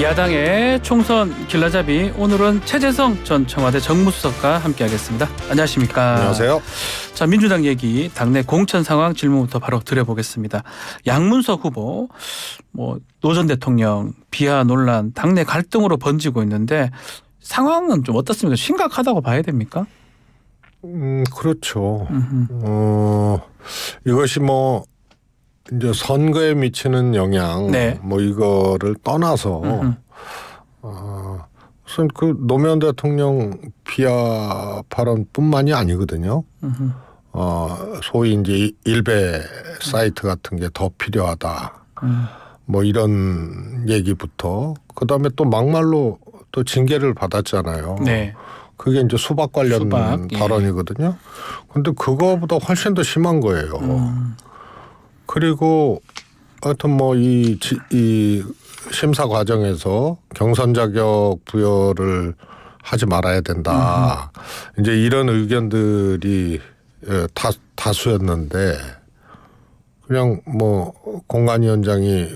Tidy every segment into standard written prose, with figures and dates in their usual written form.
야당의 총선 길라잡이, 오늘은 최재성 전 청와대 정무수석과 함께하겠습니다. 안녕하십니까? 안녕하세요. 자, 민주당 얘기, 당내 공천 상황 질문부터 바로 드려보겠습니다. 양문석 후보, 노 전 대통령 비하 논란, 당내 갈등으로 번지고 있는데 상황은 좀 어떻습니까? 심각하다고 봐야 됩니까? 그렇죠. 이것이 이제 선거에 미치는 영향, 네. 이거를 떠나서 우선 그 노무현 대통령 비하 발언뿐만이 아니거든요. 소위 이제 일베 사이트 같은 게 더 필요하다. 이런 얘기부터, 그다음에 또 막말로 또 징계를 받았잖아요. 네. 그게 이제 수박 관련 수박, 발언이거든요. 근데 그거보다 훨씬 더 심한 거예요. 그리고 하여튼 이 심사 과정에서 경선 자격 부여를 하지 말아야 된다. 이제 이런 의견들이 다수였는데 그냥 공관위원장이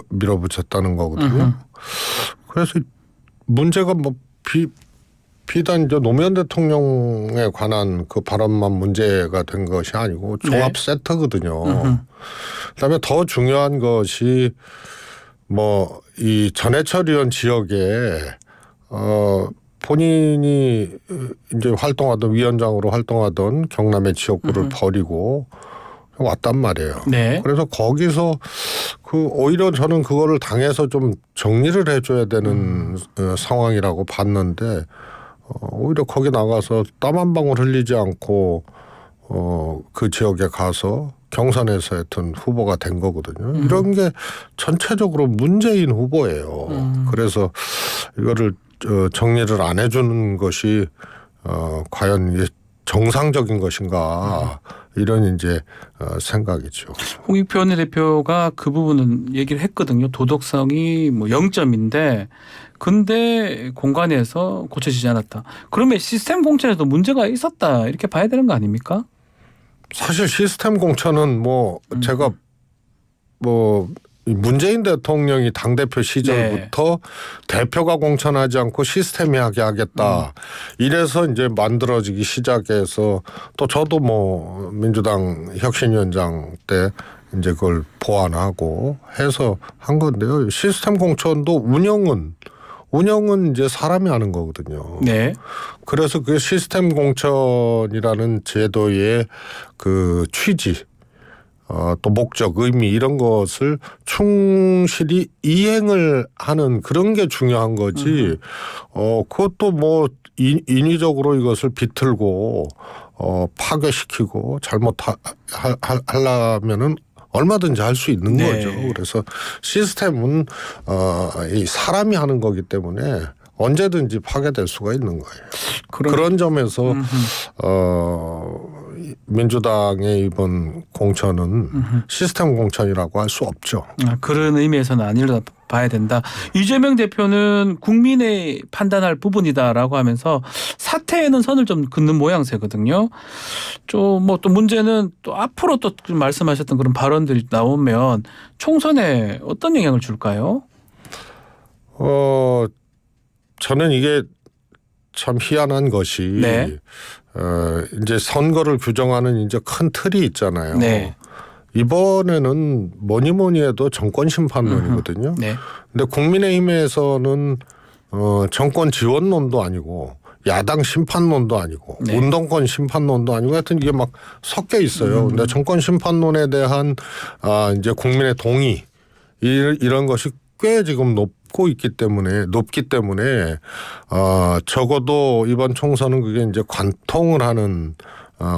밀어붙였다는 거거든요. 그래서 문제가 비단 노무현 대통령에 관한 그 발언만 문제가 된 것이 아니고 종합 세트거든요. 그다음에 더 중요한 것이 이 전해철 의원 지역에 본인이 이제 위원장으로 활동하던 경남의 지역구를 버리고 왔단 말이에요. 네. 그래서 거기서 오히려 저는 그거를 당해서 좀 정리를 해줘야 되는 상황이라고 봤는데 오히려 거기 나가서 땀 한 방울 흘리지 않고 그 지역에 가서 경선에서 하여튼 후보가 된 거거든요. 이런 게 전체적으로 문재인 후보예요. 그래서 이거를 정리를 안 해주는 것이 과연 이게 정상적인 것인가, 이런 이제 생각이죠. 홍익표 원내대표가 그 부분은 얘기를 했거든요. 도덕성이 0점인데 근데 공관위에서 고쳐지지 않았다. 그러면 시스템 공천에도 문제가 있었다, 이렇게 봐야 되는 거 아닙니까? 사실 시스템 공천은 제가 문재인 대통령이 당대표 시절부터 대표가 공천하지 않고 시스템이하게 하겠다. 이래서 이제 만들어지기 시작해서, 또 저도 민주당 혁신위원장 때 이제 그걸 보완하고 해서 한 건데요. 시스템 공천도 운영은 이제 사람이 하는 거거든요. 네. 그래서 그 시스템 공천이라는 제도의 그 취지, 또 목적, 의미, 이런 것을 충실히 이행을 하는 그런 게 중요한 거지. 그것도 인위적으로 이것을 비틀고 파괴시키고 하려면은 얼마든지 할 수 있는 거죠. 그래서 시스템은 이 사람이 하는 거기 때문에 언제든지 파괴될 수가 있는 거예요. 그런 점에서 민주당의 이번 공천은 시스템 공천이라고 할 수 없죠. 그런 의미에서는 아니라 봐야 된다. 이재명 대표는 국민의 판단할 부분이다라고 하면서 사퇴에는 선을 좀 긋는 모양새거든요. 또 문제는 또 앞으로 또 말씀하셨던 그런 발언들이 나오면 총선에 어떤 영향을 줄까요? 저는 이게 참 희한한 것이 이제 선거를 규정하는 이제 큰 틀이 있잖아요. 네. 이번에는 뭐니 해도 정권 심판론이거든요. 근데 국민의힘에서는 정권 지원론도 아니고 야당 심판론도 아니고 운동권 심판론도 아니고, 하여튼 이게 막 섞여 있어요. 근데 정권 심판론에 대한 이제 국민의 동의, 이런 것이 꽤 지금 높기 때문에 적어도 이번 총선은 그게 이제 관통을 하는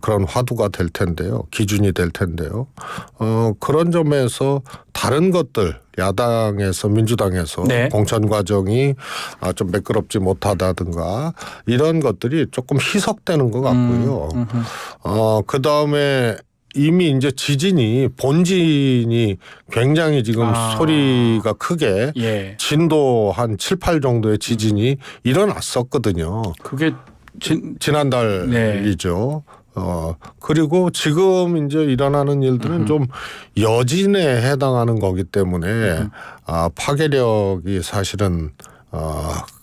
그런 화두가 될 텐데요. 기준이 될 텐데요. 그런 점에서 다른 것들, 야당에서 민주당에서 공천 과정이 좀 매끄럽지 못하다든가 이런 것들이 조금 희석되는 것 같고요. 그다음에 이미 이제 본진이 굉장히 지금 소리가 크게 진도 한 7, 8 정도의 지진이 일어났었거든요. 그게 지난달이죠. 그리고 지금 이제 일어나는 일들은 좀 여진에 해당하는 거기 때문에 파괴력이 사실은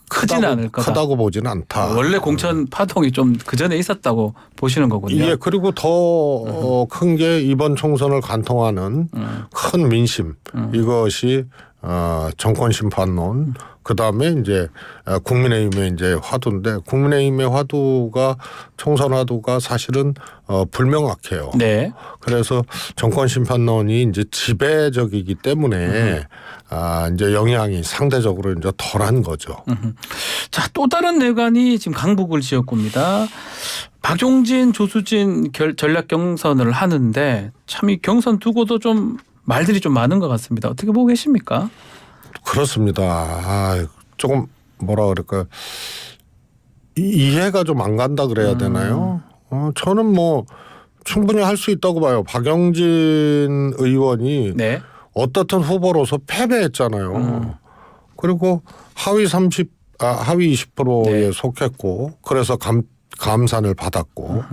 크지는 않을 거다. 크다고 보지는 않다. 원래 공천 파동이 좀 그 전에 있었다고 보시는 거군요. 예, 그리고 더 큰 게 이번 총선을 관통하는 큰 민심 이것이 정권 심판론 그다음에 이제 국민의힘의 이제 화두인데 국민의힘의 화두가 총선 화두가 사실은 불명확해요. 네. 그래서 정권 심판론이 이제 지배적이기 때문에 이제 영향이 상대적으로 이제 덜한 거죠. 자, 또 다른 내관이 지금 강북을 지역구입니다. 박용진, 조수진 전략 경선을 하는데 참 이 경선 두고도 좀 말들이 좀 많은 것 같습니다. 어떻게 보고 계십니까? 그렇습니다. 조금 뭐라 그럴까 이해가 좀 안 간다 그래야 되나요? 저는 뭐 충분히 할 수 있다고 봐요. 박용진 의원이 네. 어떻든 후보로서 패배했잖아요. 그리고 하위 20%에 네. 속했고 그래서 감산을 받았고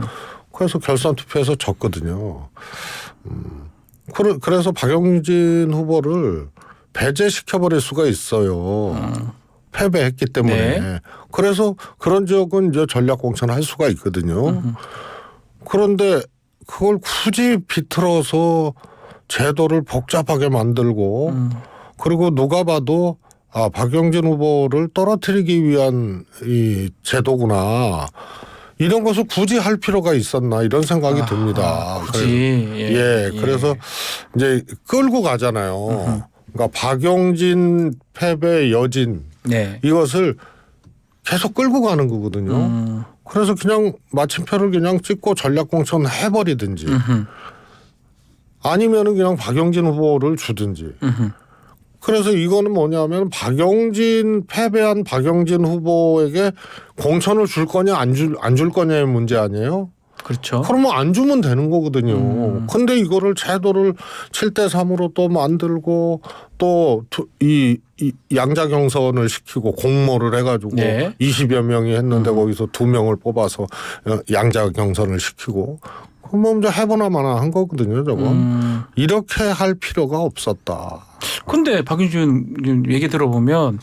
그래서 결선 투표에서 졌거든요. 그래서 박용진 후보를 배제시켜버릴 수가 있어요. 패배했기 때문에. 네. 그래서 그런 지역은 이제 전략 공천을 할 수가 있거든요. 그런데 그걸 굳이 비틀어서 제도를 복잡하게 만들고 그리고 누가 봐도 박용진 후보를 떨어뜨리기 위한 이 제도구나. 이런 것을 굳이 할 필요가 있었나 이런 생각이 듭니다. 굳이. 예, 그래서 이제 끌고 가잖아요. 그러니까 박용진 패배 여진 네. 이것을 계속 끌고 가는 거거든요. 그래서 그냥 마침표를 그냥 찍고 전략 공천 해버리든지 아니면은 그냥 박용진 후보를 주든지. 그래서 이거는 뭐냐면 패배한 박용진 후보에게 공천을 줄 거냐 안 줄 거냐의 문제 아니에요? 그렇죠. 그러면 안 주면 되는 거거든요. 근데 이거를 제도를 7대3으로 또 만들고 또 이 양자 경선을 시키고 공모를 해가지고 네. 20여 명이 했는데 거기서 2명을 뽑아서 양자 경선을 시키고 그럼 이제 해보나 마나 한 거거든요. 저거 이렇게 할 필요가 없었다. 근데 박용진 얘기 들어보면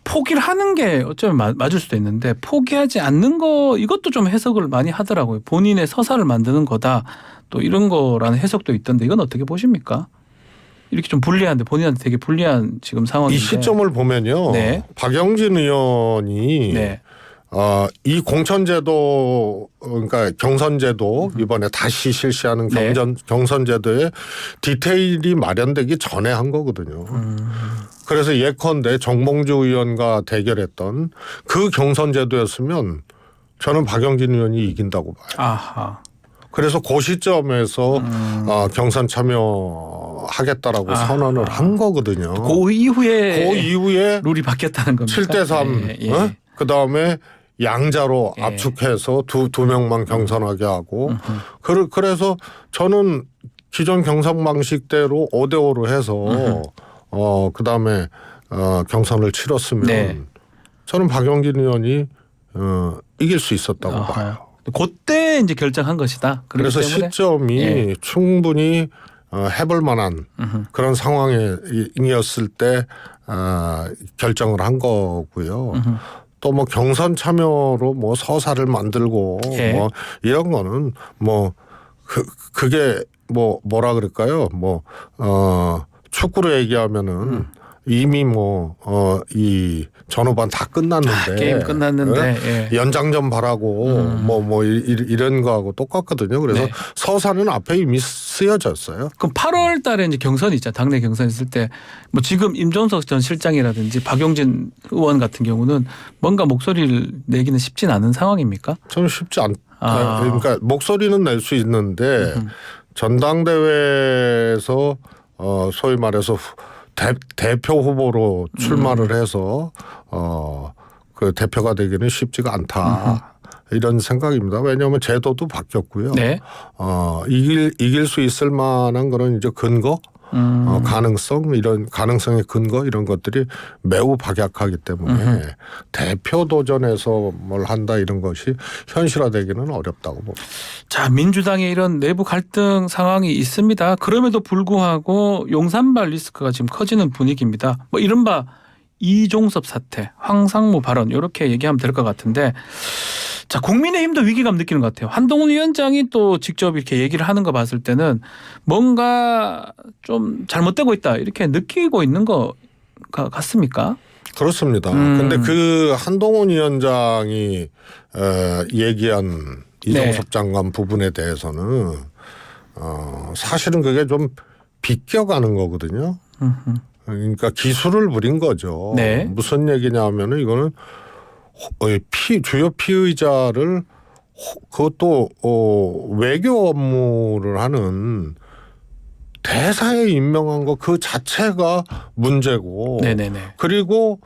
포기를 하는 게 어쩌면 맞을 수도 있는데 포기하지 않는 거 이것도 좀 해석을 많이 하더라고요. 본인의 서사를 만드는 거다. 또 이런 거라는 해석도 있던데 이건 어떻게 보십니까? 이렇게 좀 불리한데 본인한테 되게 불리한 지금 상황인데. 이 시점을 보면요. 네. 박용진 의원이 네. 이 공천제도 그러니까 경선제도 이번에 다시 실시하는 네. 경선제도의 디테일이 마련되기 전에 한 거거든요. 그래서 예컨대 정봉주 의원과 대결했던 그 경선제도였으면 저는 박용진 의원이 이긴다고 봐요. 아하. 그래서 그 시점에서 경선 참여하겠다라고 선언을 한 거거든요. 그 이후에 그 룰이 바뀌었다는 겁니다. 7대3 예. 그다음에 양자로 예. 압축해서 두 명만 경선하게 하고 그래서 저는 기존 경선 방식대로 5대5로 해서 그다음에 경선을 치렀으면 네. 저는 박용진 의원이 이길 수 있었다고 아하. 봐요. 그때 이제 결정한 것이다. 그래서 때문에. 시점이 예. 충분히 해볼 만한 그런 상황이었을 때 결정을 한 거고요. 또 뭐 경선 참여로 뭐 서사를 만들고 예. 뭐 이런 거는 뭐 그게 뭐라 그럴까요? 축구로 얘기하면은 이미 이 전후반 다 끝났는데 게임 끝났는데 예. 연장전 바라고 이런 거하고 똑같거든요. 그래서 네. 서사는 앞에 이미 쓰여졌어요. 그럼 8월 달에 이제 경선이 있잖아요. 당내 경선 있을 때 뭐 지금 임종석 전 실장이라든지 박용진 의원 같은 경우는 뭔가 목소리를 내기는 쉽진 않은 상황입니까? 저는 쉽지 않다. 그러니까 목소리는 낼 수 있는데 전당대회에서 소위 말해서 대표 후보로 출마를 해서 그 대표가 되기는 쉽지가 않다. 이런 생각입니다. 왜냐하면 제도도 바뀌었고요. 네. 이길 수 있을 만한 그런 이제 근거 가능성 이런 가능성의 근거 이런 것들이 매우 박약하기 때문에 대표 도전에서 뭘 한다 이런 것이 현실화되기는 어렵다고 봅니다. 자, 민주당의 이런 내부 갈등 상황이 있습니다. 그럼에도 불구하고 용산발 리스크가 지금 커지는 분위기입니다. 뭐 이른바 이종섭 사태, 황상무 발언 이렇게 얘기하면 될 것 같은데 자, 국민의힘도 위기감 느끼는 것 같아요. 한동훈 위원장이 또 직접 이렇게 얘기를 하는 거 봤을 때는 뭔가 좀 잘못되고 있다 이렇게 느끼고 있는 것 같습니까? 그렇습니다. 근데 그 한동훈 위원장이 얘기한 이종섭 장관 부분에 대해서는 사실은 그게 좀 비껴가는 거거든요. 그러니까 기술을 부린 거죠. 네. 무슨 얘기냐면은 이거는 주요 피의자를 그것도 외교 업무를 하는 대사에 임명한 거 그 자체가 문제고. 네네네. 그리고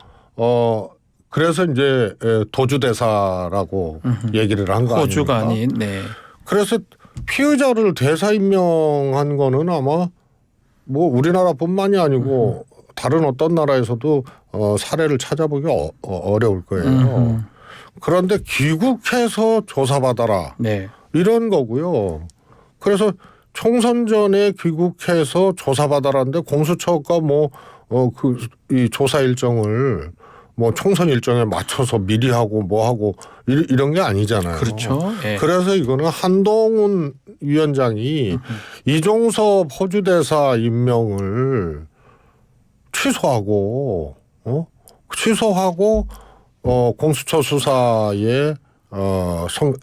그래서 이제 도주대사라고 얘기를 한 거 아닙니까? 호주가 아닌. 네. 그래서 피의자를 대사 임명한 거는 아마 뭐 우리나라뿐만이 아니고 다른 어떤 나라에서도 사례를 찾아보기 어려울 거예요. 그런데 귀국해서 조사받아라. 네. 이런 거고요. 그래서 총선 전에 귀국해서 조사받아라는데 공수처가 이 조사 일정을 뭐 총선 일정에 맞춰서 미리 하고 뭐 하고 이런 게 아니잖아요. 그렇죠. 네. 그래서 이거는 한동훈 위원장이 이종섭 호주대사 임명을 취소하고 공수처 수사에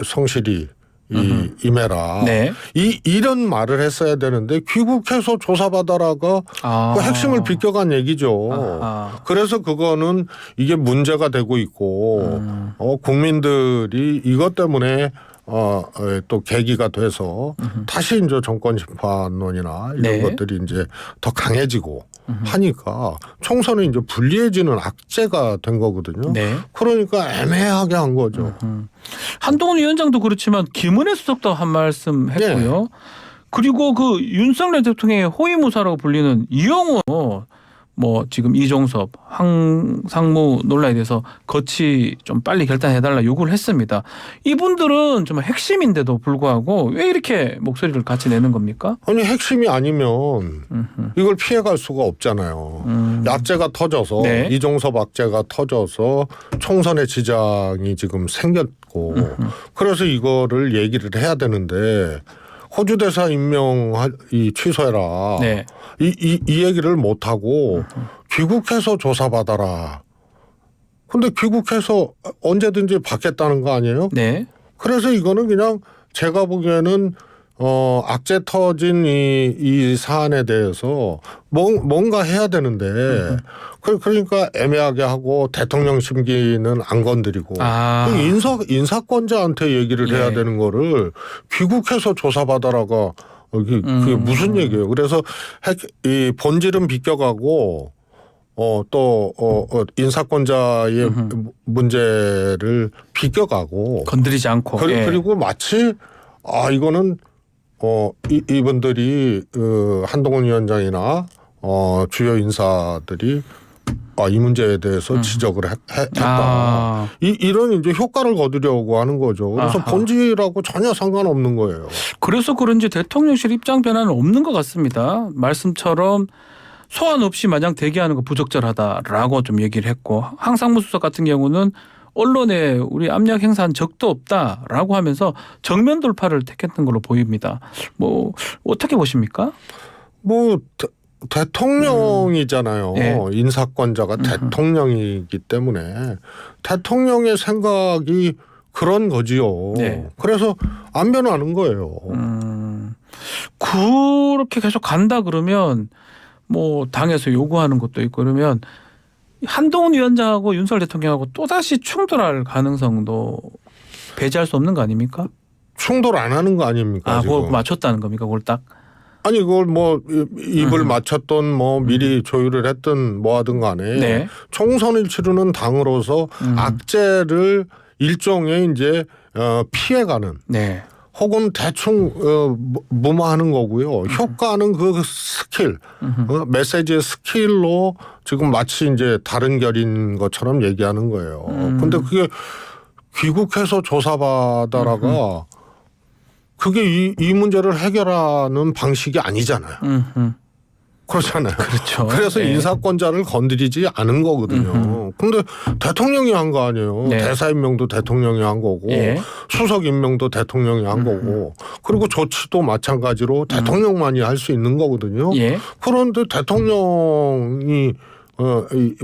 성실히 임해라. 네. 이런 말을 했어야 되는데 귀국해서 조사받아라가 그 핵심을 비껴간 얘기죠. 그래서 그거는 이게 문제가 되고 있고 국민들이 이것 때문에 또 계기가 돼서 다시 이제 정권 심판론이나 이런 네. 것들이 이제 더 강해지고 하니까 총선이 이제 불리해지는 악재가 된 거거든요. 네. 그러니까 애매하게 한 거죠. 한동훈 위원장도 그렇지만 김은혜 수석도 한 말씀 했고요. 네. 그리고 그 윤석열 대통령의 호위무사라고 불리는 이영호 뭐 지금 이종섭, 황상무 논란에 대해서 거치 좀 빨리 결단해달라 요구를 했습니다. 이분들은 정말 핵심인데도 불구하고 왜 이렇게 목소리를 같이 내는 겁니까? 아니 핵심이 아니면 이걸 피해갈 수가 없잖아요. 악재가 터져서 네. 이종섭 악재가 터져서 총선에 지장이 지금 생겼고 그래서 이거를 얘기를 해야 되는데 호주 대사 임명 취소해라. 네. 이 얘기를 못 하고 귀국해서 조사받아라. 근데 귀국해서 언제든지 받겠다는 거 아니에요? 네. 그래서 이거는 그냥 제가 보기에는 악재 터진 이 사안에 대해서 뭔가 해야 되는데 그러니까 애매하게 하고 대통령 심기는 안 건드리고 인사권자한테 얘기를 해야 되는 거를 귀국해서 조사받아라가 그게 무슨 얘기예요? 그래서 이 본질은 비껴가고 또 인사권자의 문제를 비껴가고 건드리지 않고 그리고 마치 이거는 이분들이 한동훈 위원장이나 주요 인사들이 이 문제에 대해서 지적을 했다. 이런 이제 효과를 거두려고 하는 거죠. 그래서 본질하고 전혀 상관없는 거예요. 그래서 그런지 대통령실 입장 변화는 없는 것 같습니다. 말씀처럼 소환 없이 마냥 대기하는 거 부적절하다라고 좀 얘기를 했고 황상무 수석 같은 경우는 언론에 우리 압력 행사한 적도 없다라고 하면서 정면 돌파를 택했던 걸로 보입니다. 뭐 어떻게 보십니까? 뭐 대통령이잖아요. 네. 인사권자가 대통령이기 때문에 대통령의 생각이 그런 거지요. 네. 그래서 안 변하는 거예요. 그렇게 계속 간다 그러면 뭐 당에서 요구하는 것도 있고 그러면 한동훈 위원장하고 윤석열 대통령하고 또다시 충돌할 가능성도 배제할 수 없는 거 아닙니까? 충돌 안 하는 거 아닙니까? 그걸 맞췄다는 겁니까? 그걸 딱? 아니 그걸 뭐 입을 맞췄던 뭐 미리 조율을 했든 뭐 하든 간에 네. 총선을 치르는 당으로서 악재를 일종의 이제 피해가는 네. 혹은 대충 무마하는 거고요. 효과는 그 스킬, 메시지의 스킬로 지금 마치 이제 다른 결인 것처럼 얘기하는 거예요. 근데 그게 귀국해서 조사받아라가 그게 이 문제를 해결하는 방식이 아니잖아요. 그렇잖아요. 그렇죠. 그래서 네. 인사권자를 건드리지 않은 거거든요. 근데 대통령이 한 거 아니에요. 네. 대사 임명도 대통령이 한 거고 예. 수석 임명도 대통령이 한 거고 그리고 조치도 마찬가지로 대통령만이 할 수 있는 거거든요. 예. 그런데 대통령이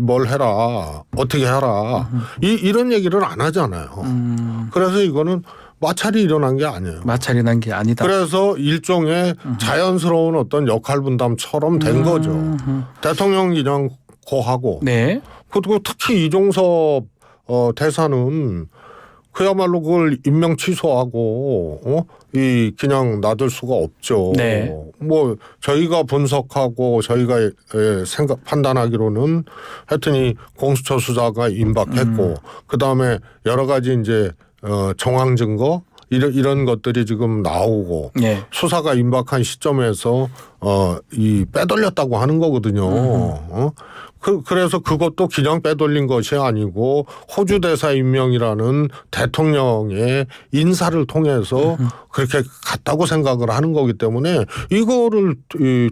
뭘 해라 어떻게 해라 이런 얘기를 안 하잖아요. 그래서 이거는 마찰이 일어난 게 아니에요. 마찰이 난 게 아니다. 그래서 일종의 자연스러운 어떤 역할 분담처럼 된 거죠. 대통령 그냥 고하고 네. 그리고 특히 이종섭 대사는 그야말로 그걸 임명 취소하고 이 그냥 놔둘 수가 없죠. 네. 뭐 저희가 분석하고 저희가 판단하기로는 하여튼 이 공수처 수사가 임박했고 그 다음에 여러 가지 이제 정황 증거 이런 것들이 지금 나오고 예. 수사가 임박한 시점에서 이 빼돌렸다고 하는 거거든요. 그래서 그것도 그냥 빼돌린 것이 아니고 호주 대사 임명이라는 대통령의 인사를 통해서 그렇게 갔다고 생각을 하는 거기 때문에 이거를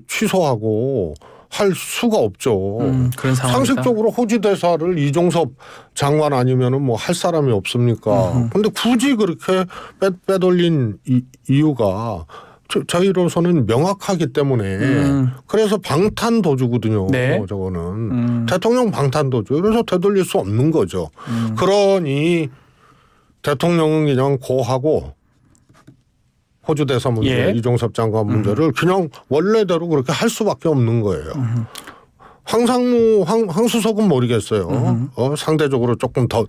취소하고 할 수가 없죠. 그런 상황이다. 상식적으로 호주 대사를 이종섭 장관 아니면은 뭐 할 사람이 없습니까? 근데 굳이 그렇게 빼돌린 이유가 저희로서는 명확하기 때문에 그래서 방탄 도주거든요. 네. 저거는 대통령 방탄 도주. 그래서 되돌릴 수 없는 거죠. 그러니 대통령은 그냥 고하고 호주 대사 문제, 예. 이종섭 장관 문제를 그냥 원래대로 그렇게 할 수밖에 없는 거예요. 황상무 황수석은 모르겠어요. 상대적으로 조금 더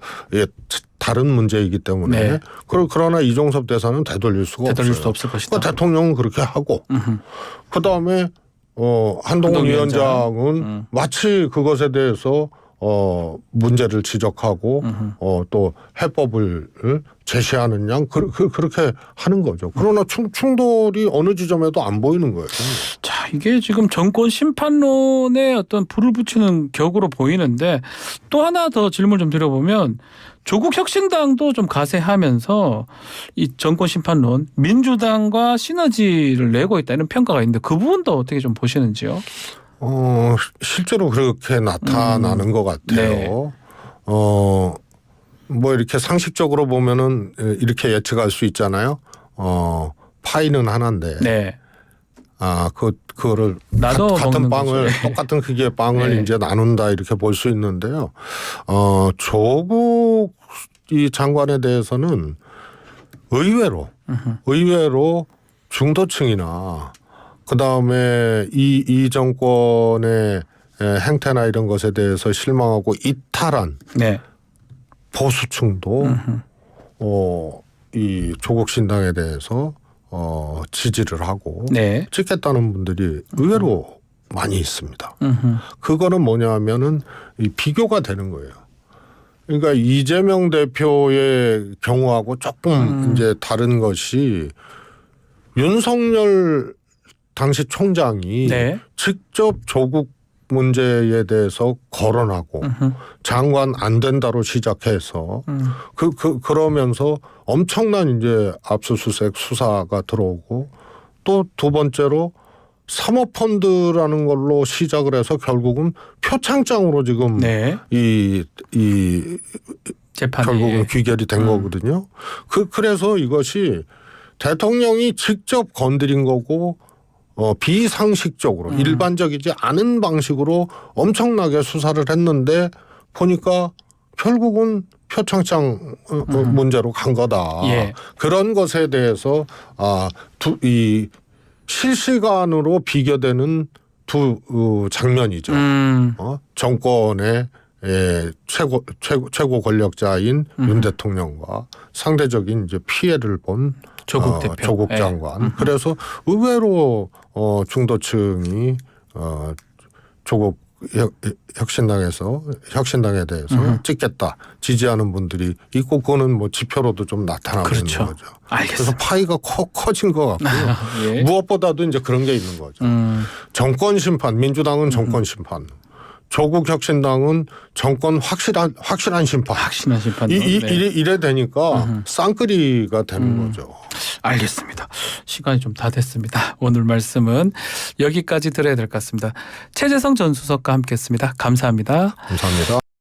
다른 문제이기 때문에 네. 그러나 이종섭 대사는 되돌릴 수가 되돌릴 없어요. 수 없을 것이다. 그러니까 대통령은 그렇게 하고 그 다음에 한동훈 위원장은 마치 그것에 대해서 문제를 지적하고 또 해법을 제시하는 양 그렇게 하는 거죠. 그러나 충돌이 어느 지점에도 안 보이는 거예요. 자, 이게 지금 정권 심판론에 어떤 불을 붙이는 격으로 보이는데 또 하나 더 질문 좀 드려보면 조국 혁신당도 좀 가세하면서 이 정권 심판론 민주당과 시너지를 내고 있다 이런 평가가 있는데 그 부분도 어떻게 좀 보시는지요? 실제로 그렇게 나타나는 것 같아요. 네. 뭐 이렇게 상식적으로 보면은 이렇게 예측할 수 있잖아요. 파이는 하나인데. 네. 그거를 나눠 같은 먹는 빵을 거죠. 똑같은 크기의 빵을 네. 이제 나눈다 이렇게 볼 수 있는데요. 조국 이 장관에 대해서는 의외로 중도층이나 그 다음에 이 정권의 행태나 이런 것에 대해서 실망하고 이탈한 네. 보수층도 이 조국 신당에 대해서 지지를 하고 네. 찍겠다는 분들이 의외로 많이 있습니다. 그거는 뭐냐면은 이 비교가 되는 거예요. 그러니까 이재명 대표의 경우하고 조금 이제 다른 것이 윤석열 당시 총장이 네. 직접 조국 문제에 대해서 거론하고 장관 안 된다로 시작해서 그러면서 엄청난 이제 압수수색 수사가 들어오고 또 두 번째로 사모펀드라는 걸로 시작을 해서 결국은 표창장으로 지금 네. 이 재판이 결국은 귀결이 된 거거든요. 그래서 이것이 대통령이 직접 건드린 거고 비상식적으로 일반적이지 않은 방식으로 엄청나게 수사를 했는데 보니까 결국은 표창장 문제로 간 거다. 예. 그런 것에 대해서 이 실시간으로 비교되는 두 장면이죠. 정권의 최고 권력자인 윤 대통령과 상대적인 이제 피해를 본 조국 대표. 조국 장관. 그래서 의외로 중도층이 조국 혁신당에 대해서 찍겠다 지지하는 분들이 있고 그거는 뭐 지표로도 좀 나타나고 그렇죠. 있는 거죠. 알겠습니다. 그래서 파이가 커진 것 같고요. 예. 무엇보다도 이제 그런 게 있는 거죠. 정권 심판, 민주당은 정권 심판, 조국 혁신당은 정권 확실한 심판. 확신한 심판도. 이래 되니까 쌍끌이가 되는 거죠. 알겠습니다. 시간이 좀 다 됐습니다. 오늘 말씀은 여기까지 들어야 될 것 같습니다. 최재성 전 수석과 함께했습니다. 감사합니다. 감사합니다.